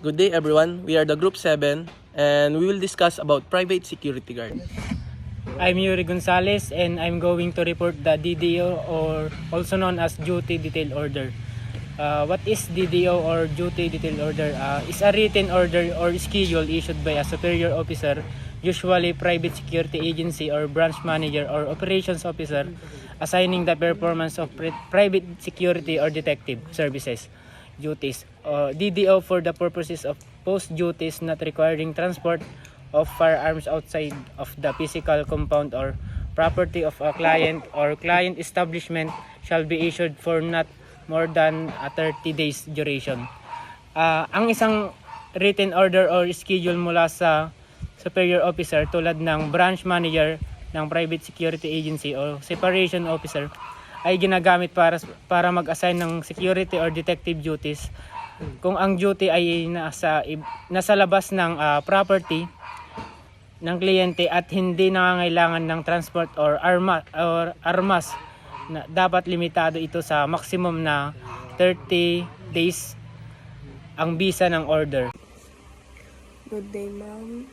Good day everyone, we are the Group 7 and we will discuss about private security guard. I'm Yuri Gonzalez and I'm going to report the DDO, or also known as Duty Detail Order. What is DDO or Duty Detail Order? Is a written order or schedule issued by a superior officer, usually private security agency or branch manager or operations officer, assigning the performance of private security or detective services duties. DDO for the purposes of post duties not requiring transport of firearms outside of the physical compound or property of a client or client establishment shall be issued for not more than a 30 days duration. Ang isang written order or schedule mula sa superior officer tulad ng branch manager ng private security agency o separation officer ay ginagamit para mag-assign ng security or detective duties kung ang duty ay nasa labas ng property ng kliyente at hindi nangangailangan ng transport or armas, na dapat limitado ito sa maximum na 30 days ang bisa ng order. Good day, ma'am.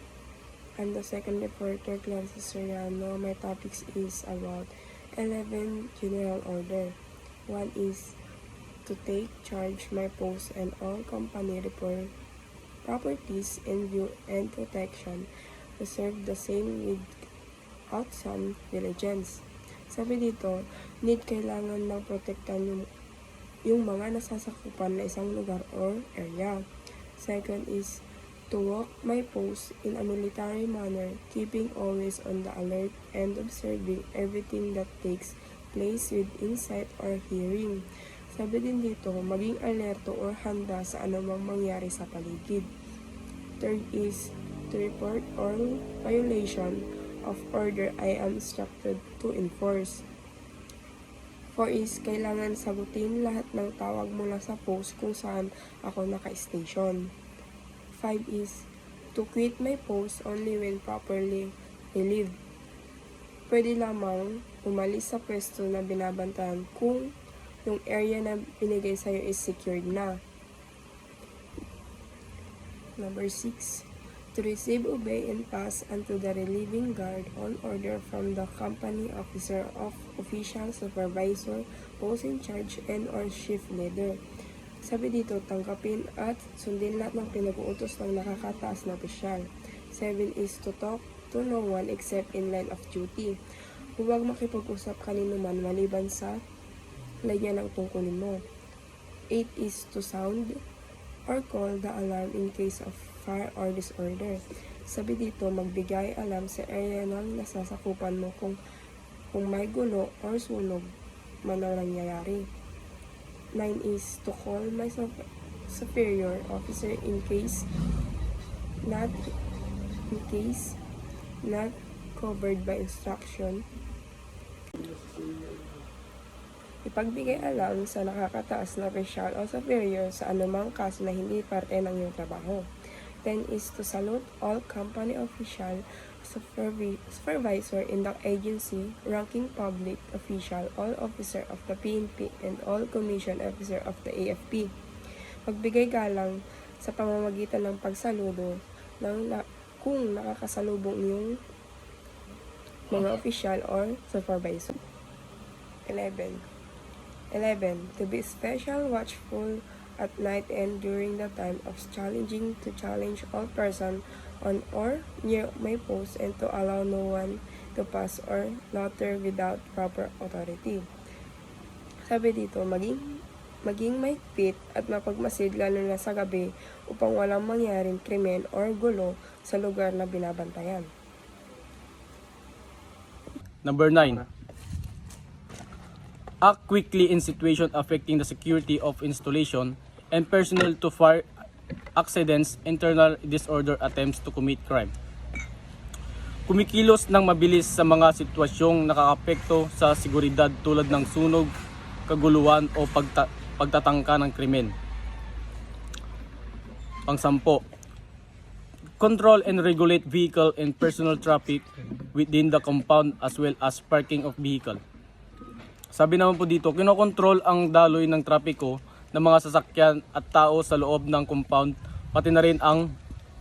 I'm the second reporter, Clancy Soriano. My topics is about 11 General Order. 1 is to take charge my post and all company report properties in view and protection. Reserve the same without some diligence. Sabi dito, kailangan ng protektan yung mga nasasakupan na isang lugar or area. Second is to walk my post in a military manner, keeping always on the alert and observing everything that takes place within sight or hearing. Sabi din dito, maging alerto or handa sa anumang mangyari sa paligid. Third is to report all violation of order I am instructed to enforce. 4 is kailangan sagutin lahat ng tawag mula sa post kung saan ako naka-station. 5 is to quit my post only when properly relieved. Pwede lamang umalis sa pwesto na binabantayan kung yung area na binigay sa'yo is secured na. Number 6, to receive, obey, and pass unto the relieving guard all order from the company officer of official, supervisor, post in charge, and or shift leader. Sabi dito, tanggapin at sundin lahat ng pinag-uutos ng nakakataas na opisyal. 7 is to talk to no one except in line of duty. Huwag makipag-usap kanino man maliban sa linya ng tungkulin mo. 8 is to sound or call the alarm in case of fire or disorder. Sabi dito, magbigay alam sa area ng nasasakupan mo kung may gulo or sunog man ang nangyayari. 9 is to call my superior officer in case not covered by instruction. Ipagbigay alam sa nakakataas na opisyal o superior sa anumang kaso na hindi parte ng iyong trabaho. 10 is to salute all company official, supervisor in the agency, ranking public official, all officer of the PNP, and all commission officer of the AFP. Magbigay galang sa pamamagitan ng pagsaludo kung nakakasalubong yung mga official or supervisor. 11. To be special watchful at night and during the time of challenging to challenge all person on or near my post and to allow no one to pass or loiter without proper authority. Sabi dito, maging mahigpit at mapagmasid lalo na sa gabi upang walang mangyaring krimen or gulo sa lugar na binabantayan. Number 9. Act quickly in situation affecting the security of installation and personnel to fire accidents, internal disorder, attempts to commit crime. Kumikilos ng mabilis sa mga sitwasyong nakakapekto sa seguridad tulad ng sunog, kaguluhan o pagtatangka ng krimen. Pang-10. Control and regulate vehicle and personal traffic within the compound as well as parking of vehicle. Sabi naman po dito, kinokontrol ang daloy ng trapiko ng mga sasakyan at tao sa loob ng compound pati na rin ang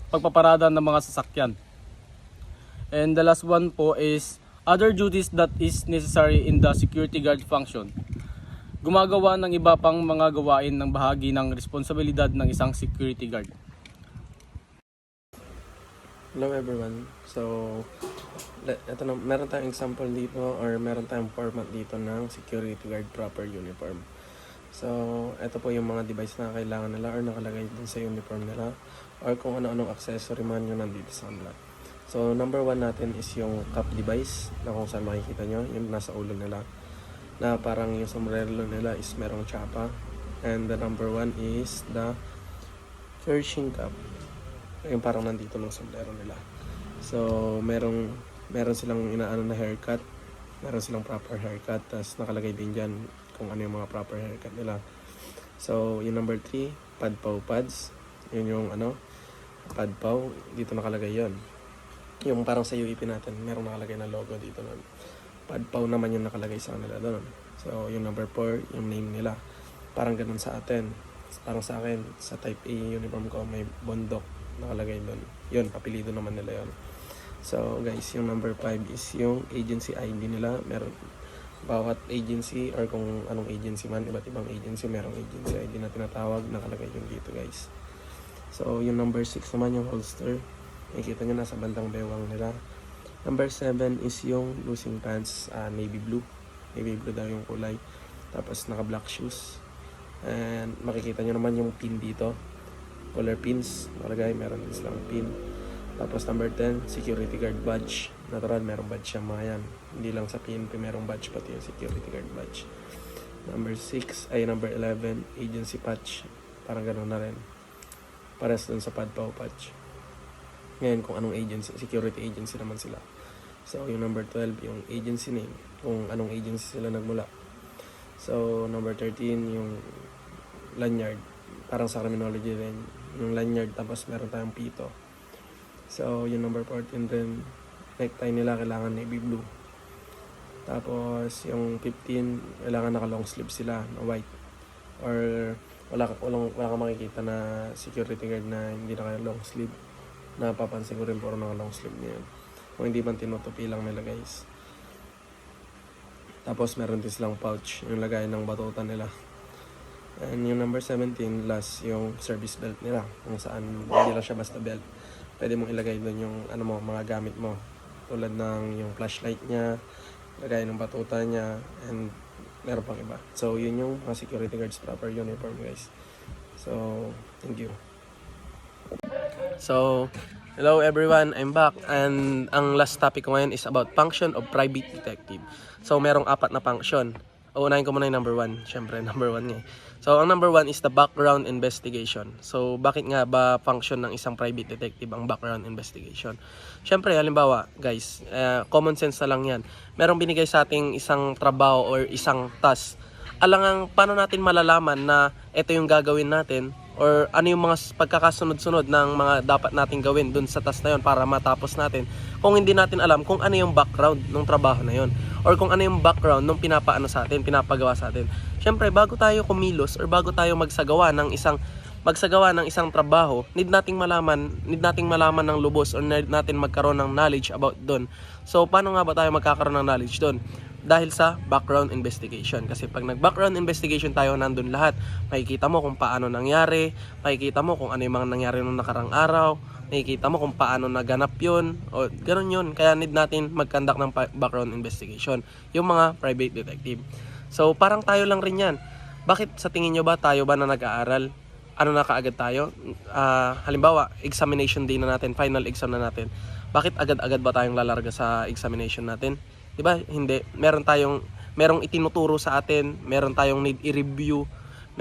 pagpaparada ng mga sasakyan. And the last one po is other duties that is necessary in the security guard function. Gumagawa ng iba pang mga gawain ng bahagi ng responsibilidad ng isang security guard. Hello everyone. So, ito na, meron tayong example dito or meron tayong format dito ng security guard proper uniform. So, ito po yung mga device na kailangan nila or nakalagay dun sa uniform nila or kung ano-anong accessory man yung nandito sa kanila. So, number 1 natin is yung cap device na kung saan makikita nyo, yung nasa ulo nila. Na parang yung sombrero nila is merong chapa. And the number 1 is the fishing cap. Yung parang nandito ng sombrero nila. So, meron silang inaano na haircut. Meron silang proper haircut. Tapos nakalagay din dyan kung ano yung mga proper haircut nila. So, yung number 3, padpaw pads. Yun yung padpaw. Dito nakalagay yon. Yung parang sa UEP natin, meron nakalagay na logo dito nun. Padpaw naman yung nakalagay sa kanila doon. So, yung number 4, yung name nila. Parang ganun sa atin. Parang sa akin, sa type A uniform ko, may bondok nakalagay doon. Yun, apelido naman nila yun. So guys, yung number 5 is yung agency ID nila. Meron bawat agency or kung anong agency man, iba't ibang agency, merong agency ID na tinatawag, nakalagay yung dito guys. So yung number 6 naman yung holster. Nakikita nyo nasa bandang bewang nila. Number 7 is yung losing pants, navy blue. Navy blue daw yung kulay. Tapos naka black shoes. And makikita nyo naman yung pin dito. Color pins, nakalagay, meron din silang pin. Tapos number 10, security guard badge. Natural, merong badge yung mga yan. Hindi lang sa PNP, merong badge pati yung security guard badge. Number 11, agency patch. Parang gano'n na rin. Pares dun sa padpaw patch. Ngayon, kung anong agency, security agency naman sila. So, yung number 12, yung agency name. Kung anong agency sila nagmula. So, number 13, yung lanyard. Parang sa criminology rin. Yung lanyard, tapos meron tayong pito. So, yung number 14 din, necktie nila kailangan navy blue. Tapos, yung 15, kailangan naka long sleeve sila, na white. Or, wala kang makikita na security guard na hindi naka long sleeve. Napapansin ko rin puro naka long sleeve niya. Kung hindi man tinutupi lang nila guys. Tapos, meron din silang pouch, yung lagay ng batutan nila. And yung number 17, last, yung service belt nila. Kung saan, hindi lang siya basta belt. Pwede mong ilagay doon yung mga gamit mo. Tulad ng yung flashlight niya, lagay ng batuta niya, and meron pang iba. So, yun yung mga security guards proper uniform guys. So, thank you. So, hello everyone, I'm back. And ang last topic ko ngayon is about function of private detective. So, merong 4 na function. Uunahin ko muna yung number 1. Siyempre, number 1 nga. So, ang number 1 is the background investigation. So, bakit nga ba function ng isang private detective ang background investigation? Siyempre, halimbawa, guys, common sense na lang yan. Merong binigay sa ating isang trabaho or isang task. Alangang, paano natin malalaman na ito yung gagawin natin or ano yung mga pagkakasunod-sunod ng mga dapat natin gawin dun sa task na yun para matapos natin kung hindi natin alam kung ano yung background ng trabaho na yun or kung ano yung background ng pinapagawa sa atin. Siyempre, bago tayo kumilos or bago tayo magsagawa ng isang trabaho, need nating malaman ng lubos or need natin magkaroon ng knowledge about doon. So, paano nga ba tayo magkakaroon ng knowledge doon? Dahil sa background investigation. Kasi pag nag-background investigation tayo, nandun lahat. Makikita mo kung paano nangyari, makikita mo kung ano yung mga nangyari nung nakarang araw, makikita mo kung paano naganap yun, o ganun yun. Kaya need natin mag-conduct ng background investigation, yung mga private detective. So, parang tayo lang rin yan. Bakit sa tingin nyo ba, tayo ba na nag-aaral? Ano na kaagad tayo? Halimbawa, examination day na natin, final exam na natin. Bakit agad-agad ba tayong lalarga sa examination natin? Diba? Hindi. Merong itinuturo sa atin, meron tayong need i-review,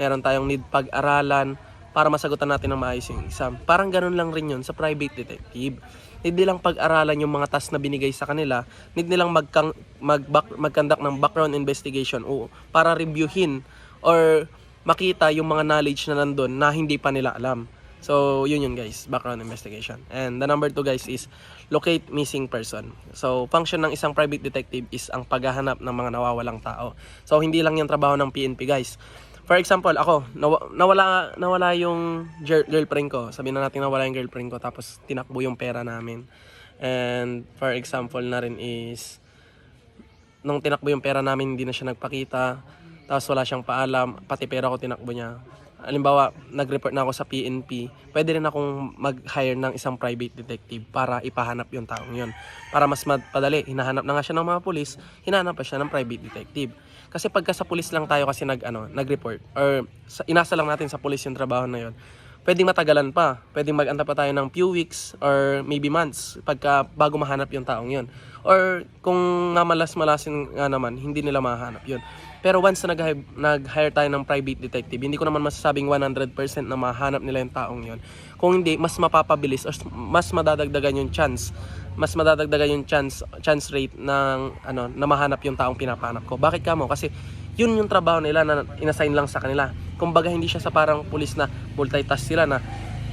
meron tayong need pag-aralan para masagutan natin ng maayos yung exam. Parang ganun lang rin yun sa private detective. Need nilang pag-aralan yung mga task na binigay sa kanila, need nilang mag-conduct ng background investigation o para reviewin or makita yung mga knowledge na nandun na hindi pa nila alam. So, yun guys, background investigation. And the number 2 guys is locate missing person. So, function ng isang private detective is ang paghahanap ng mga nawawalang tao. So, hindi lang yung trabaho ng PNP guys. For example, ako, nawala yung girlfriend ko. Sabihin na natin nawala yung girlfriend ko tapos tinakbo yung pera namin. And for example na rin is nung tinakbo yung pera namin, hindi na siya nagpakita. Tapos wala siyang paalam, pati pera ko tinakbo niya. Halimbawa, nag-report na ako sa PNP, pwede rin akong mag-hire ng isang private detective para ipahanap yung taong yun. Para mas madali, hinahanap na nga siya ng mga pulis, hinahanap pa siya ng private detective. Kasi pagka sa pulis lang tayo kasi nag-report, or inasa lang natin sa pulis yung trabaho na yun, pwedeng matagalan pa. Pwedeng mag-anta pa tayo ng few weeks or maybe months bago mahanap yung taong yun. Or kung malas-malasin nga naman, hindi nila mahanap yun. Pero once na nag-hire tayo ng private detective, hindi ko naman masasabing 100% na mahanap nila yung taong yun. Kung hindi, mas mapapabilis or mas madadagdagan yung chance. Mas madadagdagan yung chance rate ng na mahanap yung taong pinapahanap ko. Bakit kamo? Kasi yun yung trabaho nila na inassign lang sa kanila. Kumbaga hindi siya sa parang pulis na multitask sila na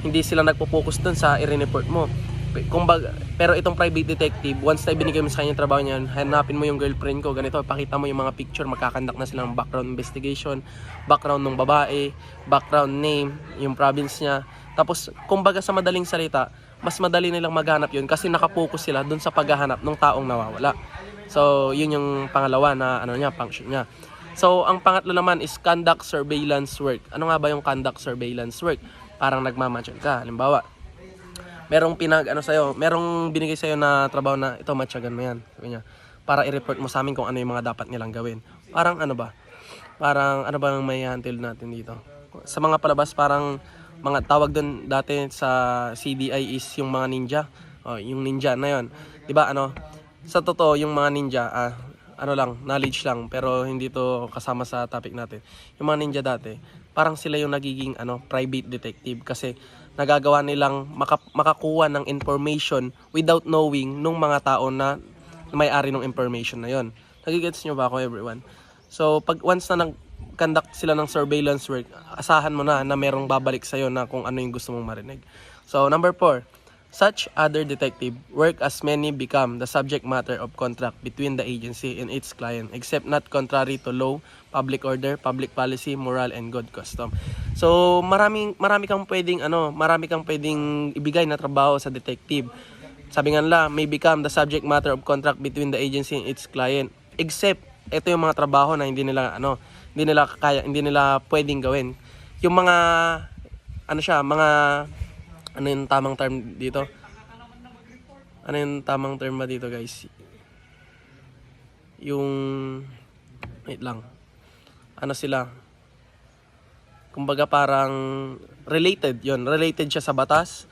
hindi sila nagpo-focus dun sa i-report mo. Kumbaga, pero itong private detective, once na ibinigay mo sa kanya yung trabaho niya, hanapin mo yung girlfriend ko, ganito, pakita mo yung mga picture, magkakandak na sila ng background investigation, background ng babae, background name, yung province niya. Tapos, kumbaga sa madaling salita, mas madali nilang maghanap yun kasi nakapokus sila dun sa paghahanap ng taong nawawala. So, yun yung pangalawa na function niya. So, ang pangatlo naman is conduct surveillance work. Ano nga ba yung conduct surveillance work? Parang nagmamatch ka. Halimbawa, merong merong binigay sa'yo na trabaho na ito, matyagan mo yan. Sabi niya, para i-report mo sa amin kung ano yung mga dapat nilang gawin. Parang ano ba ang may handle natin dito? Sa mga palabas, parang mga tawag doon dati sa CDI is yung mga ninja. Yung ninja na yon. Diba sa totoo, yung mga ninja, knowledge lang, pero hindi to kasama sa topic natin. Yung mga ninja dati, parang sila yung nagiging private detective kasi nagagawa nilang makakuha ng information without knowing nung mga tao na may-ari ng information na yon. Nagigets nyo ba ako, everyone? So, pag once na nag-conduct sila ng surveillance work, asahan mo na merong babalik sa'yo na kung ano yung gusto mong marinig. So, number 4, such other detective work as many become the subject matter of contract between the agency and its client, except not contrary to law, public order, public policy, moral, and good custom. So, marami kang pwedeng ibigay na trabaho sa detective. Sabi nga nila, may become the subject matter of contract between the agency and its client, except ito yung mga trabaho na hindi nila pwedeng gawin. Yung mga ano yung tamang term dito? Ano yung tamang term ba dito, guys? Wait lang. Sila? Kumbaga parang related siya sa batas,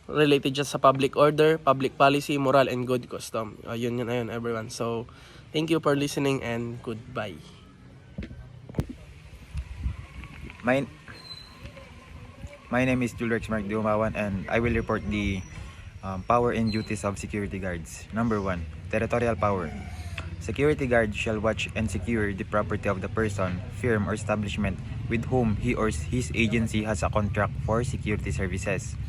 related siya sa public order, public policy, moral, and good custom. Yun everyone. So, thank you for listening and goodbye. My name is Julrex Mark Dumawan and I will report the power and duties of security guards. Number 1, territorial power. Security guard shall watch and secure the property of the person, firm, or establishment with whom he or his agency has a contract for security services.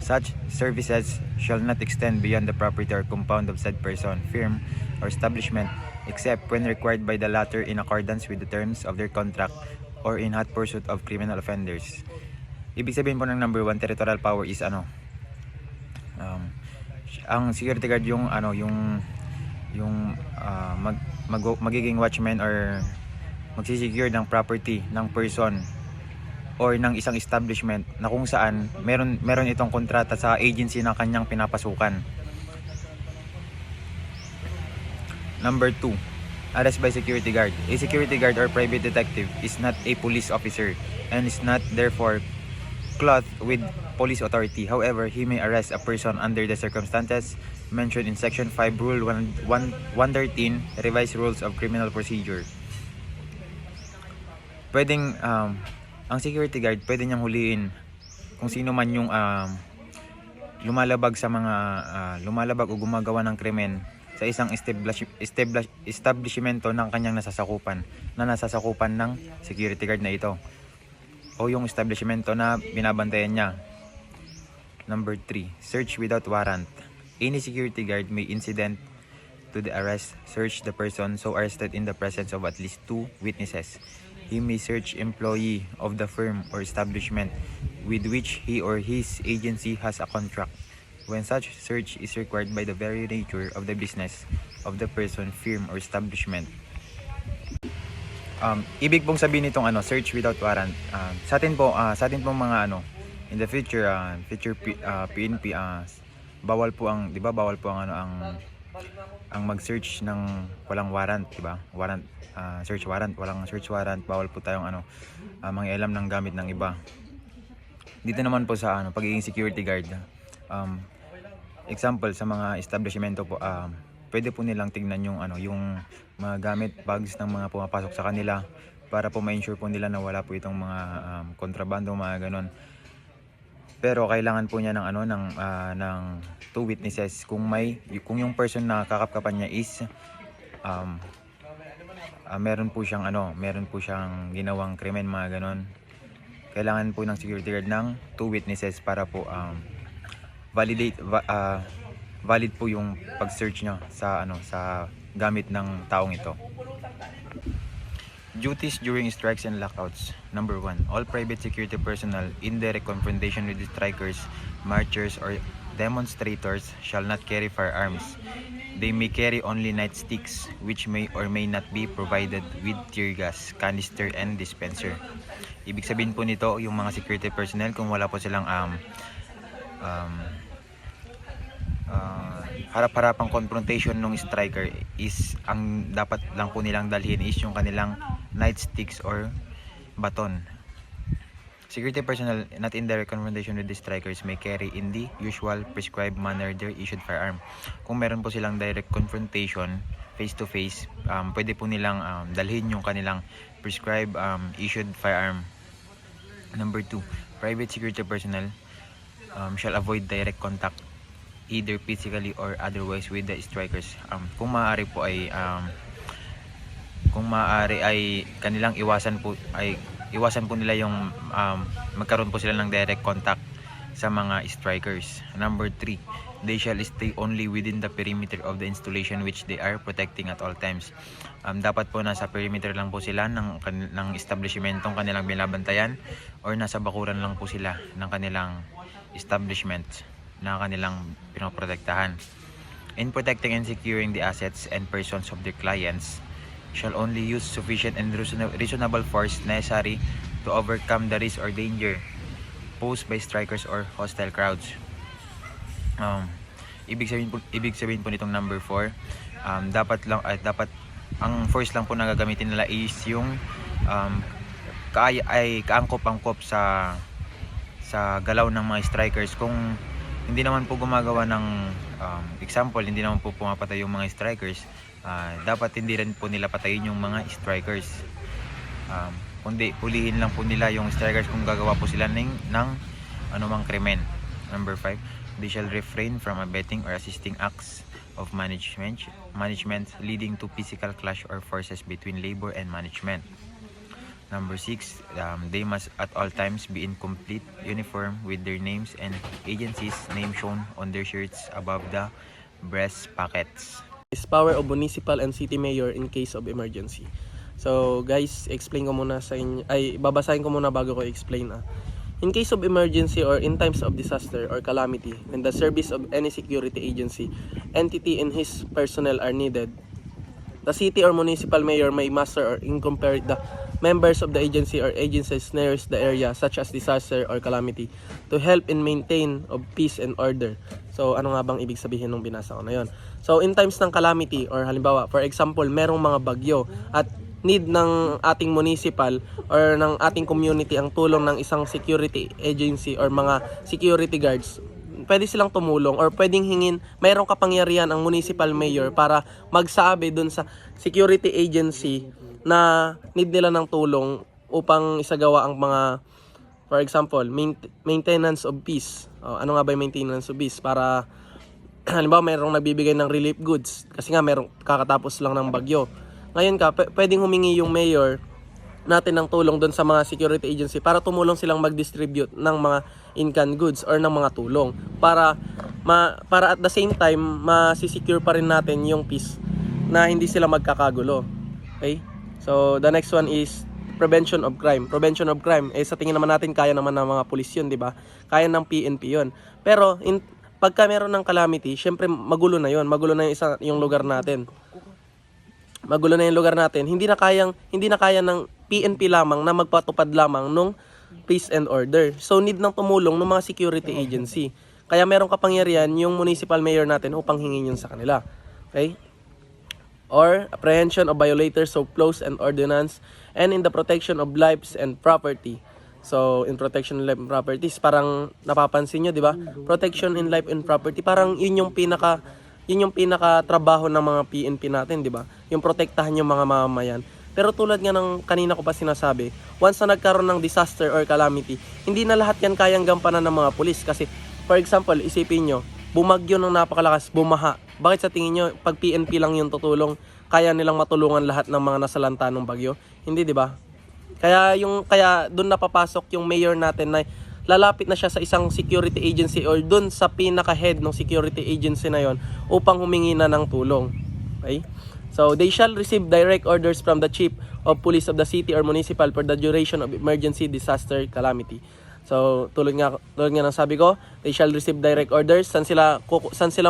Such services shall not extend beyond the property or compound of said person, firm, or establishment except when required by the latter in accordance with the terms of their contract or in hot pursuit of criminal offenders. Ibig sabihin po ng number 1, territorial power is ang security guard magiging watchman or magsisecure ng property ng person or ng isang establishment na kung saan meron itong kontrata sa agency na kanyang pinapasukan. Number 2, arrest by security guard. A security guard or private detective is not a police officer and is not therefore clothed with police authority. However, he may arrest a person under the circumstances mentioned in Section 5, Rule 113, Revised Rules of Criminal Procedure. Pwedeng, ang security guard, pwede niyang huliin kung sino man yung lumalabag o gumagawa ng krimen sa isang establishmento ng kanyang nasasakupan ng security guard na ito o yung establishmento na binabantayan niya. Number 3, search without warrant. Any security guard may incident to the arrest, search the person so arrested in the presence of at least 2 witnesses. he may search employee of the firm or establishment with which he or his agency has a contract when such search is required by the very nature of the business of the person, firm, or establishment. Ibig pong sabihin nitong search without warrant, sa atin po mga in the future, PNP, bawal po ang, di ba, bawal po ang ang mag-search ng walang warrant, di ba? Search warrant, walang search warrant, bawal po tayong mangialam ng gamit ng iba. Dito naman po sa pagiging security guard, example sa mga establishmento po, pwede po nilang tignan yung yung mga gamit, bags ng mga pumapasok sa kanila para po ma-ensure po nila na wala po itong mga kontrabando, mga ganon. Pero kailangan po niya ng ng two witnesses kung yung person na kakapkapan niya is meron po siyang ginawang krimen, mga ganon. Kailangan po ng security guard ng two witnesses para po valid po yung pag-search niya sa sa gamit ng taong ito. Duties during strikes and lockouts. Number 1. All private security personnel in direct confrontation with the strikers, marchers, or demonstrators shall not carry firearms. They may carry only nightsticks, which may or may not be provided with tear gas, canister, and dispenser. Ibig sabihin po nito, yung mga security personnel, kung wala po silang harap-harapang confrontation ng striker, is ang dapat lang po nilang dalhin is yung kanilang nightsticks or baton. Security personnel not in direct confrontation with the strikers may carry in the usual prescribed manner their issued firearm. Kung meron po silang direct confrontation face to face, pwede po nilang dalhin yung kanilang prescribed issued firearm. Number 2, private security personnel shall avoid direct contact either physically or otherwise with the strikers. Kung maaari po ay kanilang iwasan po nila yung magkaroon po sila ng direct contact sa mga strikers. Number 3, they shall stay only within the perimeter of the installation which they are protecting at all times. Dapat po nasa perimeter lang po sila ng establishmentong kanilang binabantayan, or nasa bakuran lang po sila ng kanilang establishment na kanilang pinoprotektahan. In protecting and securing the assets and persons of their clients, shall only use sufficient and reasonable force necessary to overcome the risk or danger posed by strikers or hostile crowds. Ibig sabihin po nitong number 4, dapat ang force lang po na gagamitin nila is yung kaangkop-angkop sa galaw ng mga strikers. Kung hindi naman po gumagawa ng example, hindi naman po pumapatay yung mga strikers, dapat hindi rin po nila patayin yung mga strikers, kundi pulihin lang po nila yung strikers kung gagawa po sila ng anumang krimen. Number 5, they shall refrain from abetting or assisting acts of management leading to physical clash or forces between labor and management. Number 6, they must at all times be in complete uniform with their names and agencies' name shown on their shirts above the breast pockets. Is power of municipal and city mayor in case of emergency. So guys, explain ko muna sa inyo, babasahin ko muna bago ko explain. In case of emergency or in times of disaster or calamity, when the service of any security agency, entity, and his personnel are needed, the city or municipal mayor may muster or incorporate the members of the agency or agencies nearest the area such as disaster or calamity to help in maintain of peace and order. So ano nga bang ibig sabihin ng binasa ko na yon? So in times ng calamity, or halimbawa for example merong mga bagyo at need ng ating municipal or ng ating community ang tulong ng isang security agency or mga security guards, pwede silang tumulong or pwedeng hingin, mayroong kapangyarihan ang municipal mayor para magsabi dun sa security agency na need nila ng tulong upang isagawa ang mga, for example, maintenance of peace. Ano nga ba yung maintenance of peace? Para halimbawa mayroong nagbibigay ng relief goods kasi nga mayroong kakatapos lang ng bagyo. Ngayon pwedeng humingi yung mayor natin ng tulong doon sa mga security agency para tumulong silang mag-distribute ng mga in-kind goods or ng mga tulong para at the same time masisecure pa rin natin yung peace na hindi sila magkakagulo. Okay? So the next one is prevention of crime. Prevention of crime, sa tingin naman natin, kaya naman ng mga pulis yun, di ba? Kaya ng PNP yun. Pero, pagka meron ng calamity, syempre magulo na yun. Magulo na yung lugar natin. Magulo na yung lugar natin. Hindi na kaya ng PNP lamang na magpatupad lamang nung peace and order. So, need ng tumulong ng mga security agency. Kaya meron kapangyarihan yung municipal mayor natin upang hingin yun sa kanila. Okay? Or apprehension of violators of laws and ordinance and in the protection of lives and property. So, in protection of life and properties, parang napapansin nyo, di ba? Protection in life and property, parang yun yung pinaka trabaho ng mga PNP natin, di ba? Yung protektahan yung mga mamamayan. Pero tulad nga ng kanina ko pa sinasabi, once na nagkaroon ng disaster or calamity, hindi na lahat yan kayang gampanan ng mga pulis. Kasi, for example, isipin nyo, bumagyo ng napakalakas, bumaha. Bakit sa tingin nyo, pag PNP lang yung tutulong, kaya nilang matulungan lahat ng mga nasalanta ng bagyo? Hindi, di ba? Kaya doon napapasok yung mayor natin na lalapit na siya sa isang security agency or doon sa pinaka-head ng security agency na yon upang humingi na ng tulong. Okay? So, they shall receive direct orders from the chief of police of the city or municipal for the duration of emergency disaster calamity. So, tulad nga ng sabi ko, they shall receive direct orders. San sila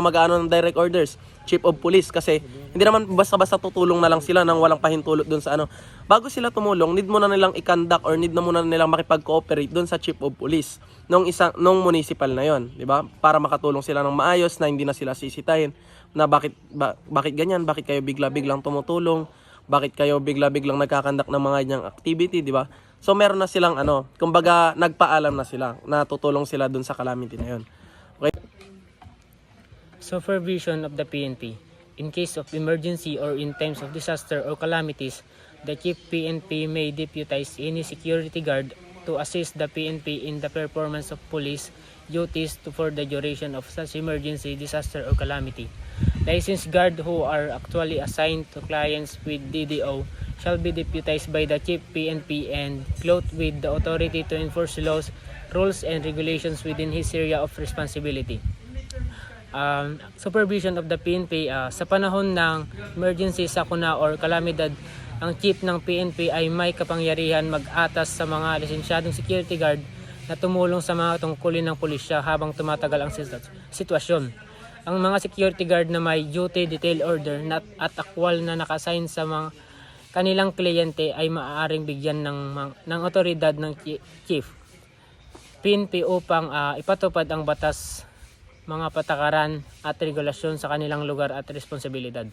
mag-aano ng direct orders? Chief of police, kasi hindi naman basta-basta tutulong na lang sila nang walang pahintulot doon sa ano. Bago sila tumulong, need muna nilang i-conduct or need na muna nilang makipag-cooperate doon sa chief of police nung municipal na yon, di ba? Para makatulong sila ng maayos na hindi na sila sisitahin na bakit ganyan, bakit kayo bigla-biglang tumutulong, bakit kayo bigla-biglang nagkakandak ng mga ganyang activity, di ba? So meron na silang kumbaga nagpaalam na sila na tutulong sila dun sa calamity na yun. Okay? Supervision of the PNP. In case of emergency or in times of disaster or calamities, the Chief PNP may deputize any security guard to assist the PNP in the performance of police duties for the duration of such emergency, disaster, or calamity. Licensed guard who are actually assigned to clients with DDO shall be deputized by the Chief PNP and clothed with the authority to enforce laws, rules, and regulations within his area of responsibility. Supervision of the PNP, sa panahon ng emergency, sakuna, or kalamidad, ang chief ng PNP ay may kapangyarihan mag-atas sa mga lisensyadong security guard na tumulong sa mga tungkulin ng pulisya habang tumatagal ang sitwasyon. Ang mga security guard na may duty detail order at akwal na nakasign sa mga kanilang kliyente ay maaaring bigyan ng otoridad ng chief PNP upang ipatupad ang batas, mga patakaran at regulasyon sa kanilang lugar at responsibilidad.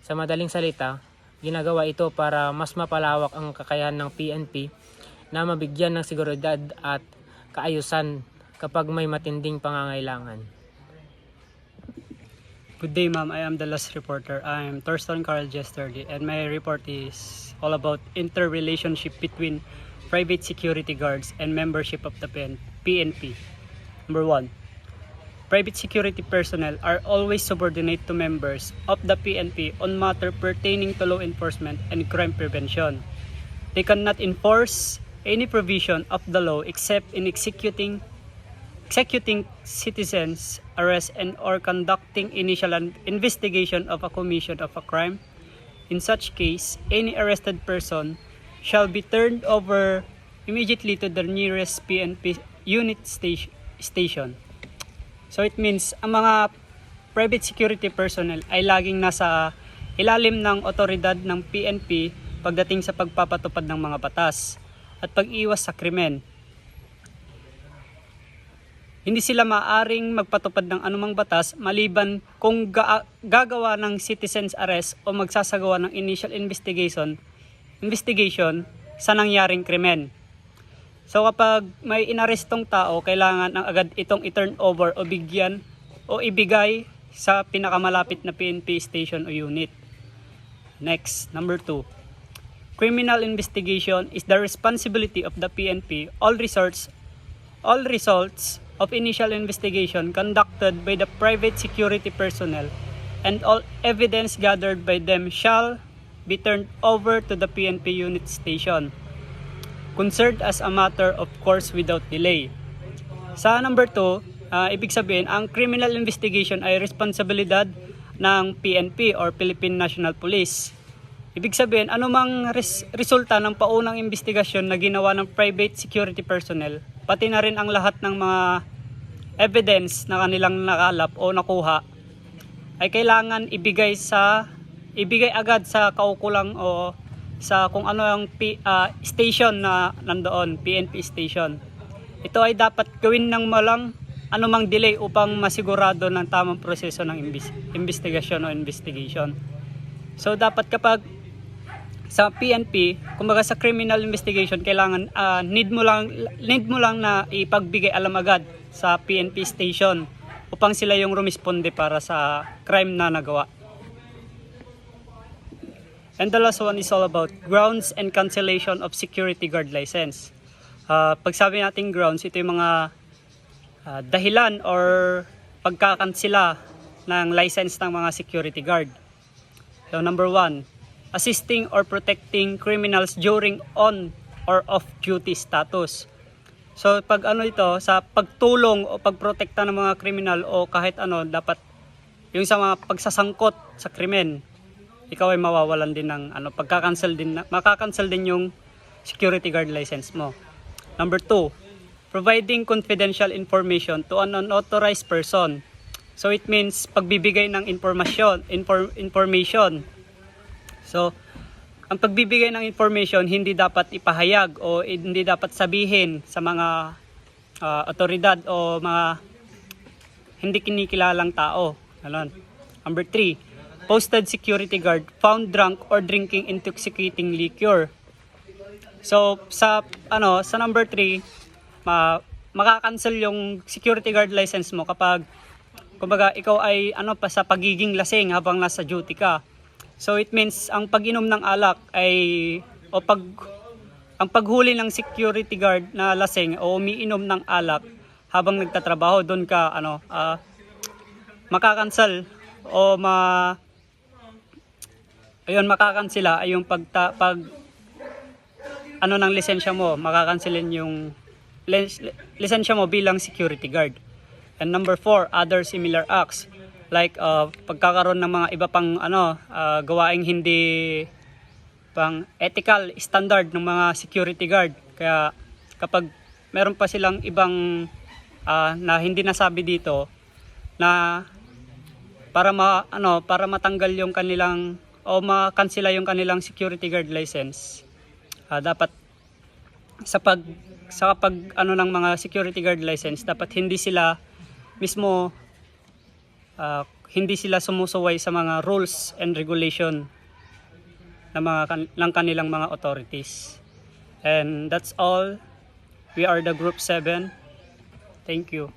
Sa madaling salita, ginagawa ito para mas mapalawak ang kakayahan ng PNP na mabigyan ng seguridad at kaayusan kapag may matinding pangangailangan. Good day, ma'am. I am the last reporter. I am Thurston Carl Jesterly, and my report is all about interrelationship between private security guards and membership of the PNP. Number 1. Private security personnel are always subordinate to members of the PNP on matter pertaining to law enforcement and crime prevention. They cannot enforce any provision of the law except in executing citizens' arrest and or conducting initial investigation of a commission of a crime. In such case, any arrested person shall be turned over immediately to the nearest PNP unit station. So it means ang mga private security personnel ay laging nasa ilalim ng otoridad ng PNP pagdating sa pagpapatupad ng mga batas at pag-iwas sa krimen. Hindi sila maaring magpatupad ng anumang batas maliban kung gagawa ng citizen's arrest o magsasagawa ng initial investigation sa nangyaring krimen. So kapag may inarestong tao, kailangan ang agad itong i-turn over o bigyan o ibigay sa pinakamalapit na PNP station o unit. Next, number 2. Criminal investigation is the responsibility of the PNP. All results of initial investigation conducted by the private security personnel and all evidence gathered by them shall be turned over to the PNP unit station, concerned as a matter of course without delay. Sa number 2, ibig sabihin, ang criminal investigation ay responsibilidad ng PNP or Philippine National Police. Ibig sabihin, anumang resulta ng paunang investigasyon na ginawa ng private security personnel, pati na rin ang lahat ng mga evidence na kanilang nakalap o nakuha, ay kailangan ibigay agad sa kaukulang o sa kung ano ang station na nandoon, PNP station. Ito ay dapat gawin ng malang anumang delay upang masigurado ng tamang proseso ng investigasyon o investigation. So dapat kapag sa PNP, kumbaga sa criminal investigation, kailangan need mo lang na ipagbigay alam agad sa PNP station upang sila yung rumisponde para sa crime na nagawa. And the last one is all about grounds and cancellation of security guard license. Pag sabi natin grounds, ito yung mga dahilan or pagkakansela ng license ng mga security guard. So number 1, assisting or protecting criminals during on or off duty status. So pag ito, sa pagtulong o pagprotekta ng mga kriminal o kahit dapat yung sa mga pagsasangkot sa krimen, ikaw ay mawawalan din ng makakancel din yung security guard license mo. Number 2, providing confidential information to an unauthorized person. So it means pagbibigay ng information. So ang pagbibigay ng information hindi dapat ipahayag o hindi dapat sabihin sa mga otoridad o mga hindi kinikilalang tao. Number 3, posted security guard found drunk or drinking intoxicating liquor. So sa number 3, makakancel yung security guard license mo kapag kumbaga ikaw ay pa sa pagiging lasing habang nasa duty ka. So it means ang pag-inom ng alak ang paghuli ng security guard na lasing o umiinom ng alak habang nagtatrabaho, doon ka makakancel o makakansela ay yung ng lisensya mo, makakanselin yung lisensya mo bilang security guard. And number 4, other similar acts like pagkakaroon ng mga iba pang gawaing hindi pang ethical standard ng mga security guard. Kaya kapag meron pa silang ibang na hindi nasabi dito na para matanggal yung kanilang o makansela yung kanilang security guard license, dapat sa pag ng mga security guard license, dapat hindi sila mismo hindi sila sumusuway sa mga rules and regulation ng kanilang mga authorities. And that's all. We are the Group 7. Thank you.